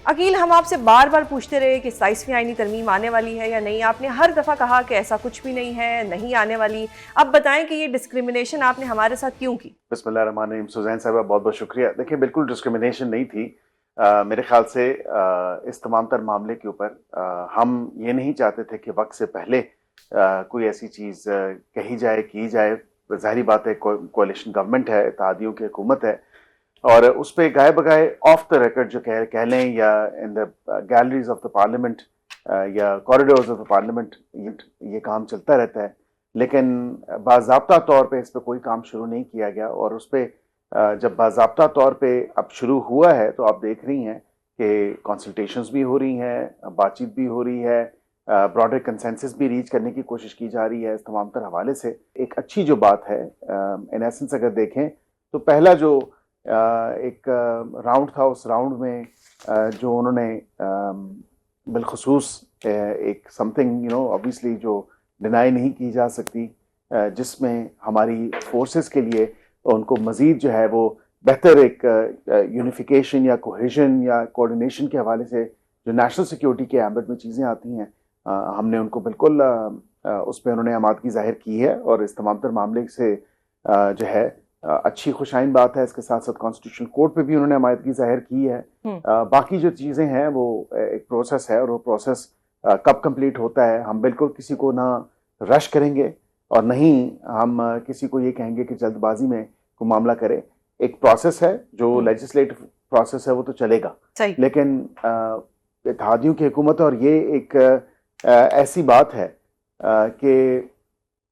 अकील, हम आपसे बार बार पूछते रहे कि 27वीं आईनी तरमीम आने वाली है या नहीं। आपने हर दफ़ा कहा कि ऐसा कुछ भी नहीं है, नहीं आने वाली। अब बताएं कि ये डिस्क्रिमिनेशन आपने हमारे साथ क्यों की? बिस्मिल्लाहिर्रहमानिर्रहीम। सुजैन साहब बहुत बहुत शुक्रिया। देखिए, बिल्कुल डिस्क्रिमिनेशन नहीं थी। मेरे ख्याल से इस तमाम तर मामले के ऊपर हम ये नहीं चाहते थे कि वक्त से पहले कोई ऐसी चीज़ कही जाए, की जाए। ज़ाहिरी बात है, कोalition गवर्नमेंट है, इत्तेहादियों की हुकूमत है, और उस पर गाए बगाए ऑफ द रिकॉर्ड जो कह लें, या in the galleries of the parliament या कॉरिडोर्स ऑफ द पार्लियामेंट, ये काम चलता रहता है। लेकिन बाज़ाब्ता तौर पे इस पर कोई काम शुरू नहीं किया गया, और उस पर जब बाज़ाब्ता तौर पे अब शुरू हुआ है तो आप देख रही हैं कि कंसल्टेशंस भी हो रही हैं, बातचीत भी हो रही है, ब्रॉडर कंसेंसस भी रीच करने की कोशिश की जा रही है। इस तमाम तर हवाले से एक अच्छी जो बात है, इन एसेंस अगर देखें तो पहला जो एक राउंड था, उस राउंड में जो उन्होंने बिलखसूस एक समथिंग ऑब्वियसली जो डिनाई नहीं की जा सकती, जिसमें हमारी फोर्सेस के लिए उनको मजीद जो है वो बेहतर एक यूनिफिकेशन या कोहेजन या कोऑर्डिनेशन के हवाले से जो नेशनल सिक्योरिटी के एम्बेट में चीज़ें आती हैं, हमने उनको बिल्कुल उस पर उन्होंने आमादगी जाहिर की है, और इस तमाम तर मामले से जो है अच्छी खुशाइन बात है। इसके साथ साथ कॉन्स्टिट्यूशनल कोर्ट पे भी उन्होंने आमादगी जाहिर की है। बाकी जो चीज़ें हैं वो एक प्रोसेस है, और वो प्रोसेस कब कंप्लीट होता है, हम बिल्कुल किसी को ना रश करेंगे और नहीं हम किसी को ये कहेंगे कि जल्दबाजी में कोई मामला करे। एक प्रोसेस है, जो लेजिस्लेटिव प्रोसेस है वो तो चलेगा, लेकिन इत्तेहादियों की हुकूमत, और ये एक ऐसी बात है कि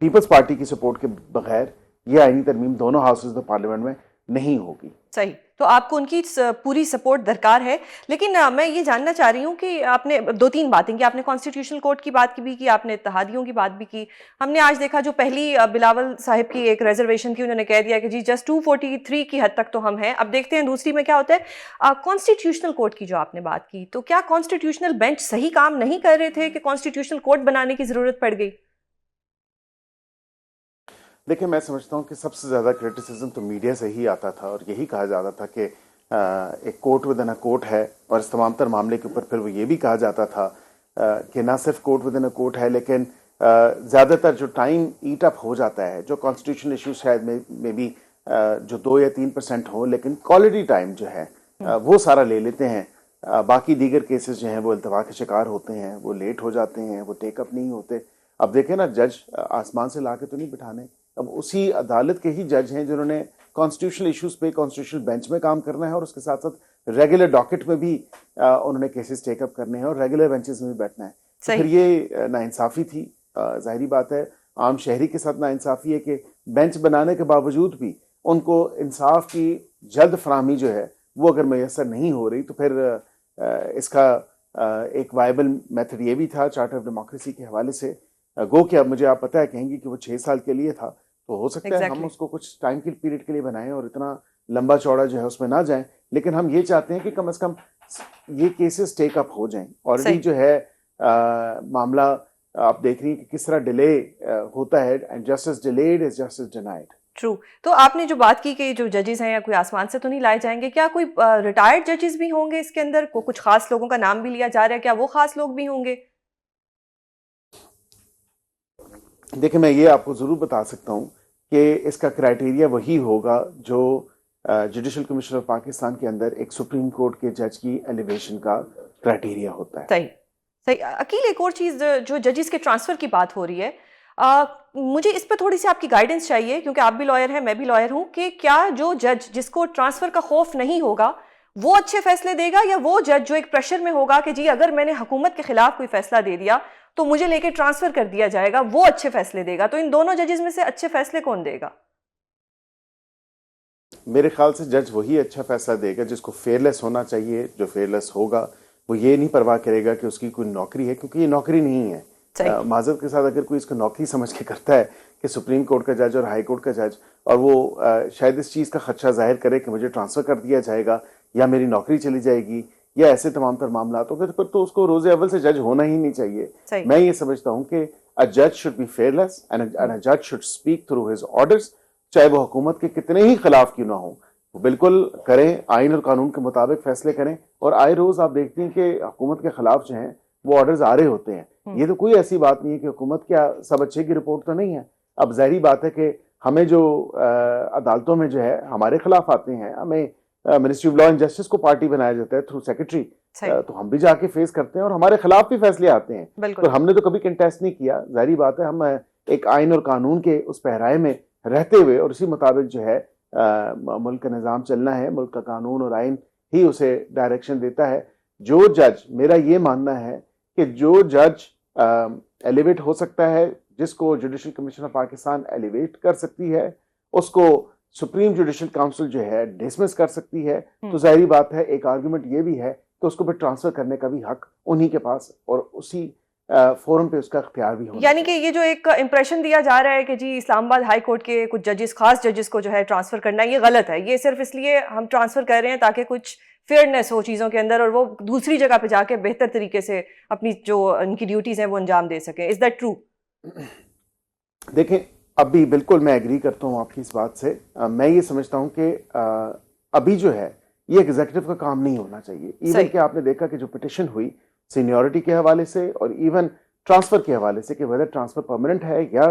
पीपल्स पार्टी की सपोर्ट के बगैर ये आईनी तरमीम दोनों हाउसेज ऑफ पार्लियामेंट में नहीं होगी। सही, तो आपको उनकी पूरी सपोर्ट दरकार है। लेकिन मैं ये जानना चाह रही हूँ कि आपने दो तीन बातें की। आपने कॉन्स्टिट्यूशनल कोर्ट की बात भी की, आपने इत्तेहादियों की बात भी की। हमने आज देखा जो पहली बिलावल साहिब की एक रिजर्वेशन थी, उन्होंने कह दिया कि जी जस्ट 243 की हद तक तो हम हैं। अब देखते हैं दूसरी में क्या होता है। कॉन्स्टिट्यूशनल कोर्ट की जो आपने बात की, तो क्या कॉन्स्टिट्यूशनल बेंच सही काम नहीं कर रहे थे कि कॉन्स्टिट्यूशनल कोर्ट बनाने की जरूरत पड़ गई? देखिए, मैं समझता हूँ कि सबसे ज़्यादा क्रिटिसिज्म तो मीडिया से ही आता था, और यही कहा जाता था कि एक court with in a court है, और इस तमाम तर मामले के ऊपर फिर वो ये भी कहा जाता था कि ना सिर्फ court with in a court है, लेकिन ज़्यादातर जो टाइम ईट अप हो जाता है, जो कॉन्स्टिट्यूशनल इशूज शायद में भी जो 2 या 3% हो, लेकिन क्वालिटी टाइम जो है वो सारा ले लेते हैं। बाकी दीगर केसेस जो हैं वो इल्तवा के शिकार होते हैं, वो लेट हो जाते हैं, वो टेकअप नहीं होते। अब देखें ना, जज आसमान से ला के तो नहीं बिठाने, अब उसी अदालत के ही जज हैं जिन्होंने कॉन्स्टिट्यूशनल इश्यूज पे कॉन्स्टिट्यूशनल बेंच में काम करना है, और उसके साथ साथ रेगुलर डॉकेट में भी उन्होंने केसेस टेकअप करने हैं, और रेगुलर बेंचेस में भी बैठना है। तो फिर ये नाइंसाफी थी। जाहिर बात है, आम शहरी के साथ नाइंसाफी है कि बेंच बनाने के बावजूद भी उनको इंसाफ की जल्द फराहमी जो है वो अगर मैसर नहीं हो रही, तो फिर इसका एक वायबल मेथड ये भी था चार्टर ऑफ डेमोक्रेसी के हवाले से, गो कि अब मुझे आप पता है कहेंगी कि वो 6 साल के लिए था, तो हो सकता है हम उसको कुछ टाइम के पीरियड के लिए बनाएं और इतना लंबा चौड़ा जो है उसमें ना जाएं। लेकिन हम ये चाहते हैं कि कम से कम ये केसेस टेक अप हो जाएं। ऑलरेडी जो है मामला आप देख रही हैं कि किस तरह डिले होता है, and justice delayed is justice denied. True. तो आपने जो बात की कि जो जजेस हैं या कोई आसमान से तो नहीं लाए जाएंगे, क्या कोई रिटायर्ड जजेस भी होंगे इसके अंदर? कुछ खास लोगों का नाम भी लिया जा रहा है, क्या वो खास लोग भी होंगे? देखिए, मैं ये आपको ज़रूर बता सकता हूँ कि इसका क्राइटेरिया वही होगा जो जुडिशल कमीशन ऑफ पाकिस्तान के अंदर एक सुप्रीम कोर्ट के जज की एलिवेशन का क्राइटेरिया होता है। सही सही। अकील, एक और चीज़, जो जजेस के ट्रांसफ़र की बात हो रही है, मुझे इस पर थोड़ी सी आपकी गाइडेंस चाहिए, क्योंकि आप भी लॉयर हैं, मैं भी लॉयर हूँ, कि क्या जो जज जिसको ट्रांसफ़र का खौफ नहीं होगा वो अच्छे फैसले देगा, या वो जज जो एक प्रेशर में होगा कि जी अगर मैंने हुकूमत के खिलाफ कोई फैसला दे दिया तो मुझे लेके ट्रांसफर कर दिया जाएगा, वो अच्छे फैसले देगा? तो इन दोनों जजेस में से अच्छे फैसले कौन देगा? मेरे ख्याल से जज वही अच्छा फैसला देगा जिसको फेयरलेस होना चाहिए। जो फेयरलेस होगा वो ये नहीं परवाह करेगा कि उसकी कोई नौकरी है, क्योंकि ये नौकरी नहीं है। माजरत के साथ अगर कोई इसको नौकरी समझ के करता है कि सुप्रीम कोर्ट का जज और हाई कोर्ट का जज, और वो शायद इस चीज़ का खदशा जाहिर करे कि मुझे ट्रांसफ़र कर दिया जाएगा या मेरी नौकरी चली जाएगी या ऐसे तमाम तर मामला, तो फिर तो उसको रोज़े अव्वल से जज होना ही नहीं चाहिए। मैं ये समझता हूँ कि अ जज शुड बी फेयरलेस एंड अ जज should speak through his orders, चाहे वो हुकूमत के कितने ही खिलाफ क्यों ना हो। वो बिल्कुल करें, आइन और कानून के मुताबिक फैसले करें। और आए रोज आप देखती हैं कि हुकूमत के खिलाफ जो हैं वो ऑर्डर्स आ रहे होते हैं। ये तो कोई ऐसी बात नहीं है कि हुकूमत क्या सब अच्छे की रिपोर्ट तो नहीं है। अब ज़ाहिरी बात है कि हमें जो अदालतों में जो है हमारे खिलाफ आते हैं, हमें ministry of law and justice को पार्टी बनाया जाता है थ्रू सेक्रेटरी, तो हम भी जाके फेस करते हैं और हमारे खिलाफ भी फैसले आते हैं। तो हमने तो कभी कंटेस्ट नहीं किया। जाहिर बात है हम एक आइन और कानून के उस पहराए में रहते हुए और उसी मुताबिक जो है मुल्क का निज़ाम चलना है। मुल्क का कानून और आइन ही उसे डायरेक्शन देता है। जो जज, मेरा ये मानना है कि जो जज एलिवेट हो सकता है, जिसको judicial commission of Pakistan elevate कर सकती है, उसको सुप्रीम जुडिशल काउंसिल जो है डिसमिस कर सकती है। तो जाहिर बात है एक आर्गुमेंट ये भी है कि उसको फिर ट्रांसफर करने का भी हक उन्हीं के पास और उसी फोरम पे उसका इख्तियार भी होना। यानी कि ये जो एक इंप्रेशन दिया जा रहा है कि जी इस्लामाबाद हाई कोर्ट के कुछ जजेस, खास जजेस को जो है ट्रांसफर करना है, ये गलत है। ये सिर्फ इसलिए हम ट्रांसफर कर रहे हैं ताकि कुछ फेयरनेस हो चीज़ों के अंदर और वो दूसरी जगह पे जाके बेहतर तरीके से अपनी जो उनकी ड्यूटीज़ हैं वो अंजाम दे सकें। Is that true? देखें, अभी बिल्कुल मैं एग्री करता हूँ आपकी इस बात से। मैं ये समझता हूँ कि अभी जो है ये एग्जीक्यूटिव का काम नहीं होना चाहिए। इवन कि आपने देखा कि जो पिटिशन हुई सीनियरिटी के हवाले से और इवन ट्रांसफर के हवाले से कि वेदर ट्रांसफर परमानेंट है या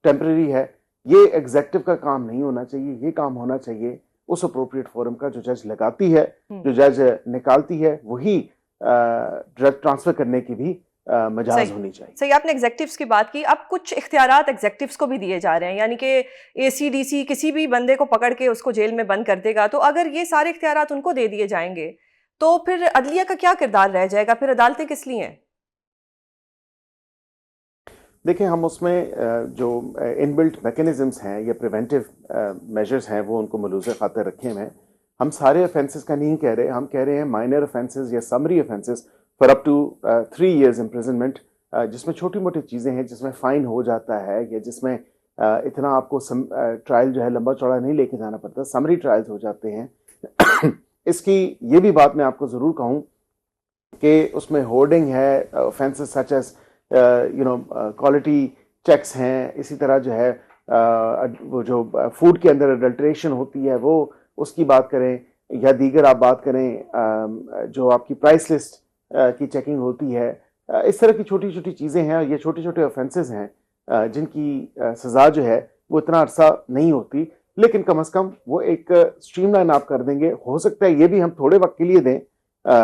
टेम्परेरी है, ये एग्जीक्यूटिव का काम नहीं होना चाहिए। ये काम होना चाहिए उस अप्रोप्रिएट फोरम का। जो जज लगाती है, जो जज निकालती है, वही ड्रग ट्रांसफर करने की भी मजाज होनी चाहिए। सही, आपने एग्जेक्टिव्स की बात की। अब कुछ इख्तियारात एग्जेक्टिव्स को भी दिए जा रहे हैं, यानी कि एसीडीसी किसी भी बंदे को पकड़ के उसको जेल में बंद कर देगा। तो अगर ये सारे इख्तियारात उनको दे दिए जाएंगे तो फिर अदलिया का क्या किरदार रह जाएगा? फिर अदालतें किस लिए हैं? देखिए, हम उसमें जो इनबिल्ट मैकेनिज्म्स हैं या प्रिवेंटिव मेजर्स हैं वो उनको मलूज़ खातिर रखे हुए हैं। हम सारे ऑफेंसेस का नहीं कह रहे, हम कह रहे हैं माइनर ऑफेंसेस या summary offences for up to 3 years imprisonment, जिसमें छोटी मोटी चीज़ें हैं, जिसमें फ़ाइन हो जाता है या जिसमें इतना आपको ट्रायल जो है लंबा चौड़ा नहीं लेके जाना पड़ता, समरी ट्रायल्स हो जाते हैं। इसकी ये भी बात मैं आपको ज़रूर कहूँ कि उसमें होर्डिंग है, offences such as quality checks हैं, इसी तरह जो है वो जो फूड के अंदर अडल्ट्रेशन होती है वो उसकी बात करें, या दीगर आप बात करें जो आपकी प्राइस लिस्ट की चेकिंग होती है। इस तरह की छोटी छोटी चीज़ें हैं, ये छोटे छोटे ऑफेंसेस हैं जिनकी सज़ा जो है वो इतना अरसा नहीं होती, लेकिन कम अज़ कम वो एक स्ट्रीमलाइन आप कर देंगे। हो सकता है ये भी हम थोड़े वक्त के लिए दें,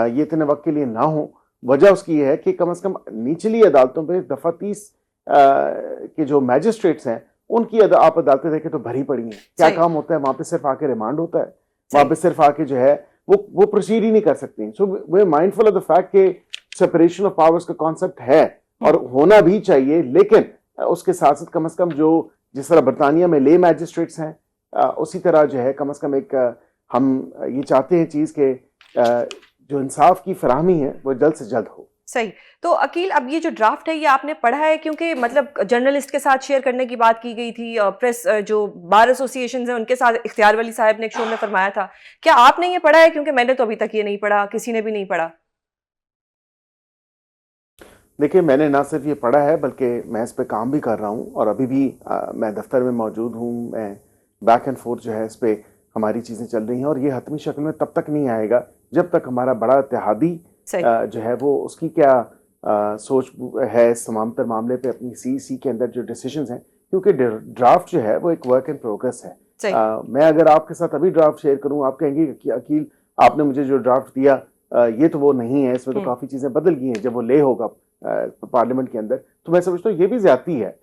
ये इतने वक्त के लिए ना हो। वजह उसकी ये है कि कम से कम निचली अदालतों पे दफ़ा 30 के जो मैजिस्ट्रेट्स हैं उनकी आप अदालतें देखें तो भरी पड़ी हैं। क्या काम होता है वहाँ पे? सिर्फ आके रिमांड होता है, वहाँ पे सिर्फ आके जो है वो प्रोसीड ही नहीं कर सकती। So we are mindful of the fact कि सेपरेशन ऑफ पावर्स का कॉन्सेप्ट है और होना भी चाहिए, लेकिन उसके साथ साथ कम से कम जो जिस तरह बरतानिया में ले मैजिस्ट्रेट्स हैं उसी तरह जो है कम से कम एक हम ये चाहते हैं चीज़ के जो इंसाफ की फराहमी है वो जल्द से जल्द हो। सही। तो अकील, अब ये जो ड्राफ्ट है ये आपने पढ़ा है? क्योंकि मतलब जर्नलिस्ट के साथ शेयर करने की बात की गई थी, प्रेस जो बार एसोसिएशन है उनके साथ इख्तियार वली साहब ने एक शो में फरमाया था। क्या आपने ये पढ़ा है? क्योंकि मैंने तो अभी तक ये नहीं पढ़ा, किसी ने भी नहीं पढ़ा। देखिए, मैंने ना सिर्फ ये पढ़ा है बल्कि मैं इस पे काम भी कर रहा हूँ और अभी भी मैं दफ्तर में मौजूद हूँ। मैं बैक एंड फोर्थ जो है इस पे हमारी चीज़ें चल रही हैं और ये हतमी शक्ल में तब तक नहीं आएगा जब तक हमारा बड़ा इत्तेहादी जो है वो उसकी क्या सोच है इस तमाम तर मामले पे, अपनी सीईसी के अंदर जो डिसीजंस हैं, क्योंकि ड्राफ्ट जो है वो एक वर्क इन प्रोग्रेस है। मैं अगर आपके साथ अभी ड्राफ्ट शेयर करूँ, आप कहेंगे कि अकील आपने मुझे जो ड्राफ्ट दिया ये तो वो नहीं है, इसमें तो काफ़ी चीज़ें बदल गई हैं। जब वो ले होगा पार्लियामेंट के अंदर तो मैं समझता हूँ ये भी ज्यादती है।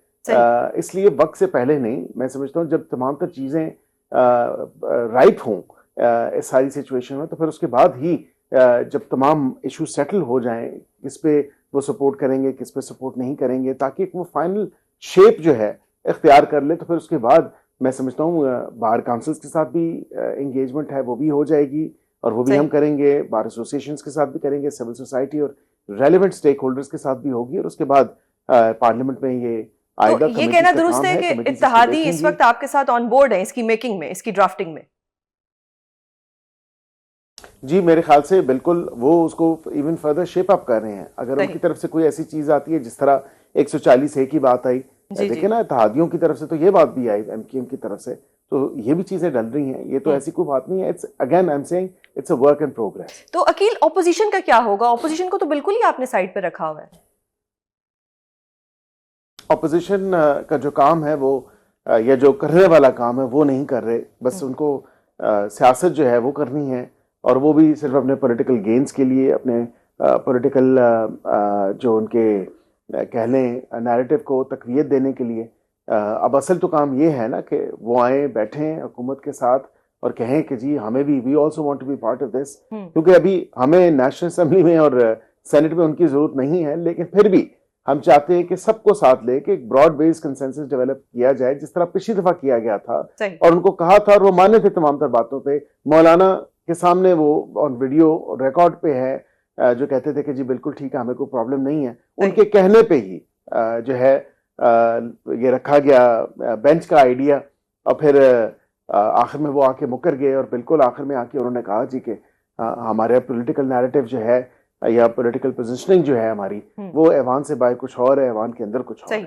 इसलिए वक्त से पहले नहीं, मैं समझता हूँ जब तमाम तर चीज़ें राइट हों इस सारी सिचुएशन में, तो फिर उसके बाद ही जब तमाम इशू सेटल हो जाएं, किस पे वो सपोर्ट करेंगे, किस पे सपोर्ट नहीं करेंगे, ताकि वो फाइनल शेप जो है इख्तियार कर ले, तो फिर उसके बाद मैं समझता हूँ बार काउंसिल्स के साथ भी एंगेजमेंट है वो भी हो जाएगी और वो भी हम करेंगे, बार एसोसिएशंस के साथ भी करेंगे, सिविल सोसाइटी और रेलेवेंट स्टेक होल्डर्स के साथ भी होगी और उसके बाद पार्लियामेंट में ये आएगा। तो ये कहना दुरुस्त है कि इत्तेहादी इस वक्त आपके साथ ऑन बोर्ड है इसकी मेकिंग में, इसकी ड्राफ्टिंग में? जी, मेरे ख्याल से बिल्कुल वो उसको इवन फर्दर शेप अप कर रहे हैं। अगर उनकी तरफ से कोई ऐसी चीज आती है जिस तरह 140A की बात आई, देखिए ना, इत्तेहादियों की तरफ से तो ये बात भी आई एमक्यूएम की तरफ से, तो ये भी चीजें डल रही हैं, ये तो ऐसी कोई बात नहीं है। It's again I am saying it's a work in progress. तो अकील, ऑपोजिशन का क्या होगा? ऑपोजिशन को तो बिल्कुल ही आपने साइड पे रखा हुआ है। ऑपोजिशन का जो काम है वो या जो करने वाला काम है वो नहीं कर रहे, बस उनको सियासत जो है वो करनी है, और वो भी सिर्फ अपने पॉलिटिकल गेन्स के लिए, अपने पॉलिटिकल जो उनके कह लें नैरेटिव को तकवीत देने के लिए। अब असल तो काम ये है ना कि वो आए, बैठें हुकूमत के साथ और कहें कि जी हमें भी, we also want to be part of this, क्योंकि अभी हमें नेशनल असेंबली में और सेनेट में उनकी जरूरत नहीं है, लेकिन फिर भी हम चाहते हैं कि सबको साथ लेके एक ब्रॉड बेस्ड कंसेंसस डेवलप किया जाए, जिस तरह पिछली दफा किया गया था। और उनको कहा था और वो माने थे तमाम तर बातों पे। मौलाना के सामने वो ऑन वीडियो रिकॉर्ड पे है जो कहते थे कि जी बिल्कुल ठीक है, हमें कोई प्रॉब्लम नहीं है। उनके कहने पे ही जो है ये रखा गया बेंच का आइडिया, और फिर आखिर में वो आके मुकर गए, और बिल्कुल आखिर में आके उन्होंने कहा जी कि हमारे पॉलिटिकल नैरेटिव जो है या पॉलिटिकल पोजीशनिंग जो है हमारी, वो ऐवान से बाहर कुछ और है, ऐवान के अंदर कुछ और है।